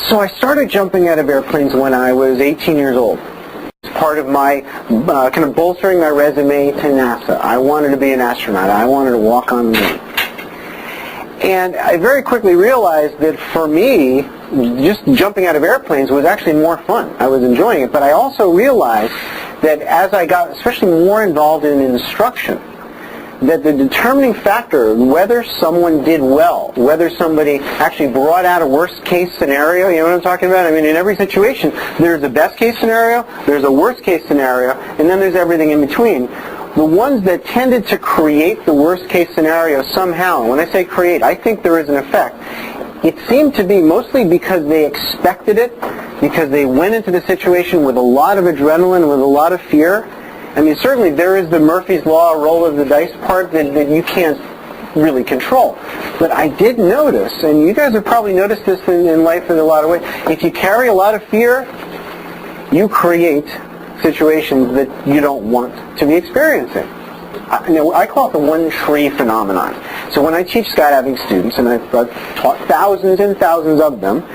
So I started jumping out of airplanes when I was 18 years old. It's part of my kind of bolstering my resume to NASA. I wanted to be an astronaut. I wanted to walk on the moon. And I very quickly realized that for me, just jumping out of airplanes was actually more fun. I was enjoying it. But I also realized that as I got especially more involved in instruction, that the determining factor, whether someone did well, whether somebody actually brought out a worst case scenario, you know what I'm talking about? I mean, in every situation, there's a best case scenario, there's a worst case scenario, and then there's everything in between. The ones that tended to create the worst case scenario somehow, and when I say create, I think there is an effect. It seemed to be mostly because they expected it, because they went into the situation with a lot of adrenaline, with a lot of fear. I mean, certainly there is the Murphy's Law, roll of the dice part that you can't really control. But I did notice, and you guys have probably noticed this in life in a lot of ways, if you carry a lot of fear, you create situations that you don't want to be experiencing. I call it the one tree phenomenon. So when I teach skydiving students, and I've taught thousands and thousands of them,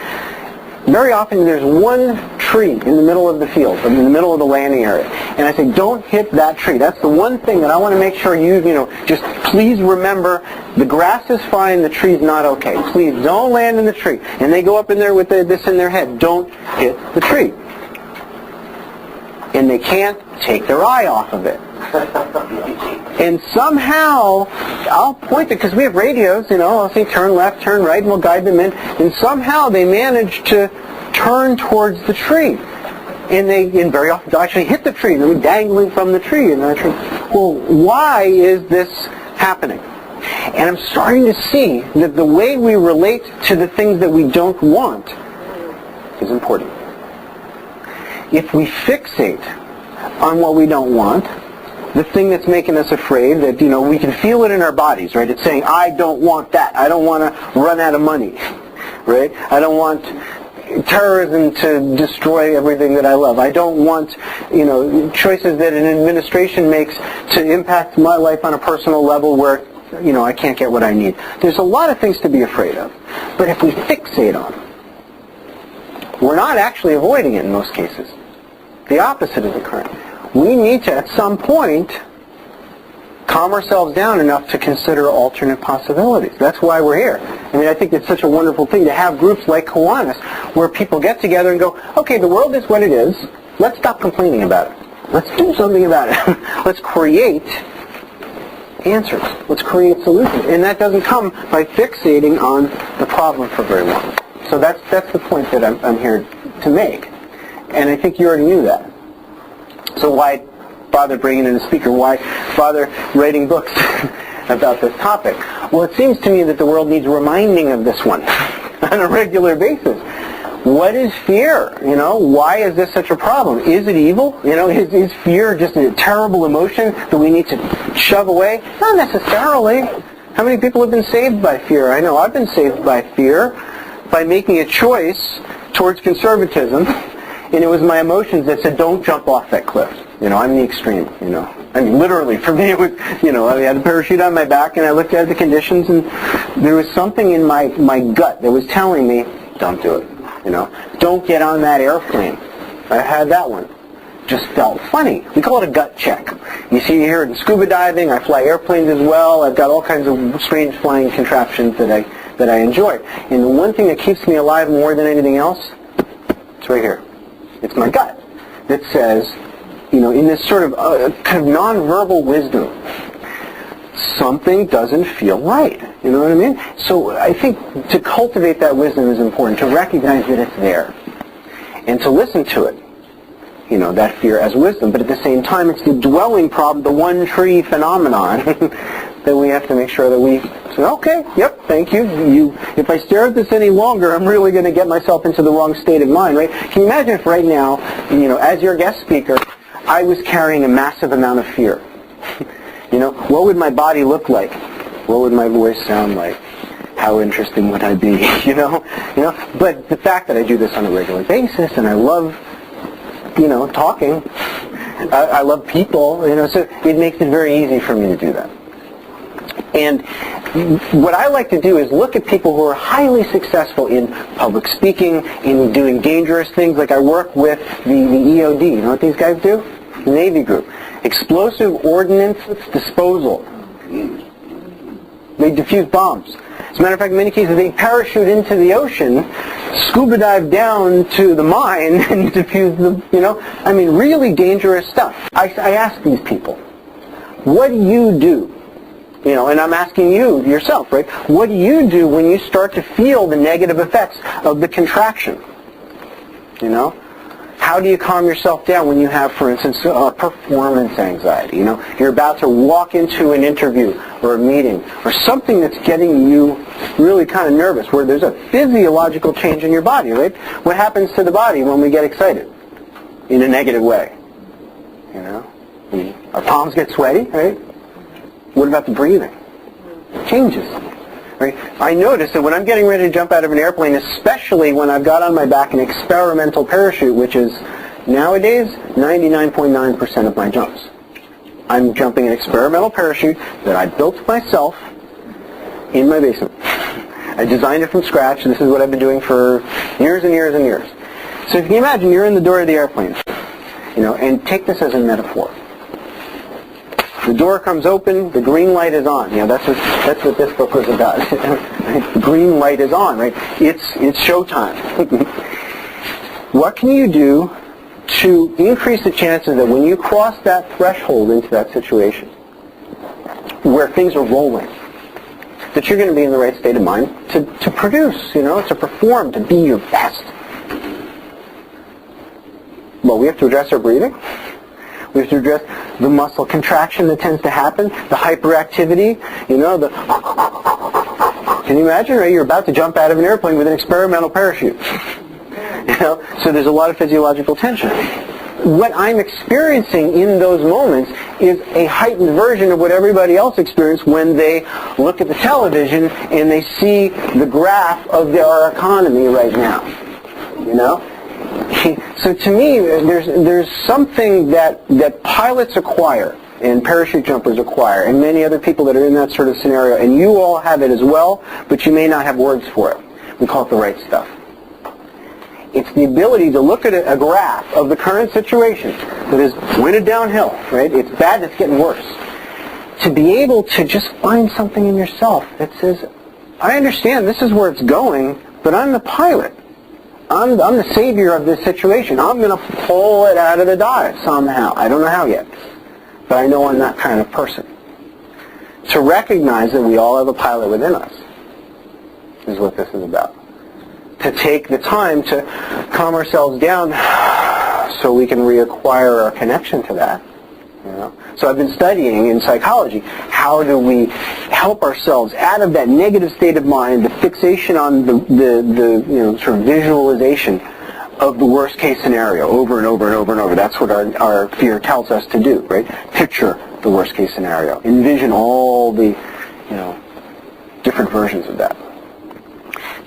very often there's one tree in the middle of the field, in the middle of the landing area. And I say, don't hit that tree. That's the one thing that I want to make sure just please remember, the grass is fine, the tree's not okay. Please don't land in the tree. And they go up in there with this in their head, don't hit the tree. And they can't take their eye off of it. And somehow, I'll point it, because we have radios, I'll say turn left, turn right, and we'll guide them in. And somehow they manage to turn towards the tree. And very often they'll actually hit the tree. They're dangling from the tree. And the tree. Well, why is this happening? And I'm starting to see that the way we relate to the things that we don't want is important. If we fixate on what we don't want, the thing that's making us afraid, that we can feel it in our bodies, right? It's saying, I don't want that. I don't want to run out of money, right? I don't want terrorism to destroy everything that I love. I don't want, choices that an administration makes to impact my life on a personal level where, I can't get what I need. There's a lot of things to be afraid of. But if we fixate on them, we're not actually avoiding it in most cases. The opposite is occurring. We need to, at some point, calm ourselves down enough to consider alternate possibilities. That's why we're here. I mean, I think it's such a wonderful thing to have groups like Kiwanis where people get together and go, okay, the world is what it is. Let's stop complaining about it. Let's do something about it. Let's create answers. Let's create solutions. And that doesn't come by fixating on the problem for very long. So that's the point that I'm here to make. And I think you already knew that. So why bother bringing in a speaker? Why bother writing books about this topic? Well, it seems to me that the world needs reminding of this one on a regular basis. What is fear? Why is this such a problem? Is it evil? Is fear just a terrible emotion that we need to shove away? Not necessarily. How many people have been saved by fear? I know I've been saved by fear by making a choice towards conservatism. And it was my emotions that said, don't jump off that cliff. I'm the extreme, I mean, literally, for me, it was, I had a parachute on my back, and I looked at the conditions, and there was something in my gut that was telling me, don't do it, Don't get on that airplane. I had that one. Just felt funny. We call it a gut check. You see here in scuba diving, I fly airplanes as well. I've got all kinds of strange flying contraptions that I enjoy. And the one thing that keeps me alive more than anything else, it's right here. It's my gut that says, in this sort of kind of nonverbal wisdom, something doesn't feel right. You know what I mean? So I think to cultivate that wisdom is important, to recognize that it's there, and to listen to it. That fear as wisdom. But at the same time, it's the dwelling problem, the one tree phenomenon, that we have to make sure that we say, okay, yep, thank you. If I stare at this any longer, I'm really going to get myself into the wrong state of mind, right? Can you imagine if right now, as your guest speaker, I was carrying a massive amount of fear? What would my body look like? What would my voice sound like? How interesting would I be? But the fact that I do this on a regular basis, and I love, talking, I love people, so it makes it very easy for me to do that. And what I like to do is look at people who are highly successful in public speaking, in doing dangerous things. Like I work with the EOD. You know what these guys do? The Navy group. Explosive Ordnance Disposal. They defuse bombs. As a matter of fact, in many cases, they parachute into the ocean, scuba dive down to the mine, and defuse the, really dangerous stuff. I ask these people, what do you do? And I'm asking you yourself, right? What do you do when you start to feel the negative effects of the contraction? How do you calm yourself down when you have, for instance, performance anxiety? You're about to walk into an interview or a meeting or something that's getting you really kind of nervous, where there's a physiological change in your body, right? What happens to the body when we get excited in a negative way? Our palms get sweaty, right? What about the breathing? It changes. Right? I notice that when I'm getting ready to jump out of an airplane, especially when I've got on my back an experimental parachute, which is nowadays 99.9% of my jumps. I'm jumping an experimental parachute that I built myself in my basement. I designed it from scratch. This is what I've been doing for years and years and years. So if you can imagine, you're in the door of the airplane, and take this as a metaphor. The door comes open, the green light is on. That's what this book was about. The green light is on, right? It's showtime. What can you do to increase the chances that when you cross that threshold into that situation, where things are rolling, that you're going to be in the right state of mind to produce, to perform, to be your best? Well, we have to address our breathing. We have to address the muscle contraction that tends to happen, the hyperactivity, Can you imagine, right? You're about to jump out of an airplane with an experimental parachute. So there's a lot of physiological tension. What I'm experiencing in those moments is a heightened version of what everybody else experienced when they look at the television and they see the graph of our economy right now. So to me, there's something that pilots acquire and parachute jumpers acquire, and many other people that are in that sort of scenario, and you all have it as well, but you may not have words for it. We call it the right stuff. It's the ability to look at a graph of the current situation that is winded downhill, right? It's bad, it's getting worse. To be able to just find something in yourself that says, I understand this is where it's going, but I'm the pilot. I'm the savior of this situation. I'm going to pull it out of the dive somehow. I don't know how yet, but I know I'm that kind of person. To recognize that we all have a pilot within us is what this is about. To take the time to calm ourselves down so we can reacquire our connection to that. So I've been studying in psychology, how do we help ourselves out of that negative state of mind, the fixation on the sort of visualization of the worst case scenario over and over and over and over. That's what our fear tells us to do, right? Picture the worst case scenario. Envision all the, different versions of that.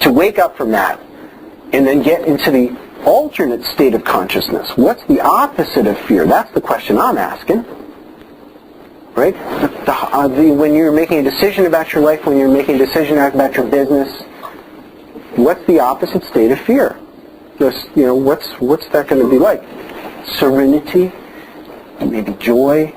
To wake up from that and then get into the alternate state of consciousness. What's the opposite of fear? That's the question I'm asking. Right? When you're making a decision about your life, when you're making a decision about your business, what's the opposite state of fear? Just, what's that going to be like? Serenity, maybe joy,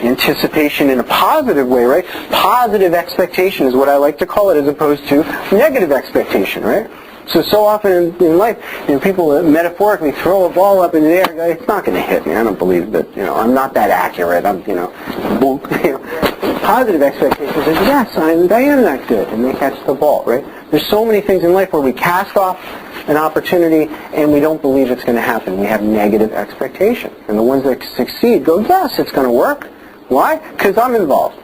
anticipation in a positive way, right? Positive expectation is what I like to call it, as opposed to negative expectation, right? So often in life, people metaphorically throw a ball up in the air and go, it's not going to hit me. I don't believe that, I'm not that accurate. Positive expectations is, yes, I am that good, and they catch the ball, right? There's so many things in life where we cast off an opportunity and we don't believe it's going to happen. We have negative expectation. And the ones that succeed go, yes, it's going to work. Why? Because I'm involved.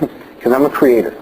Because I'm a creator.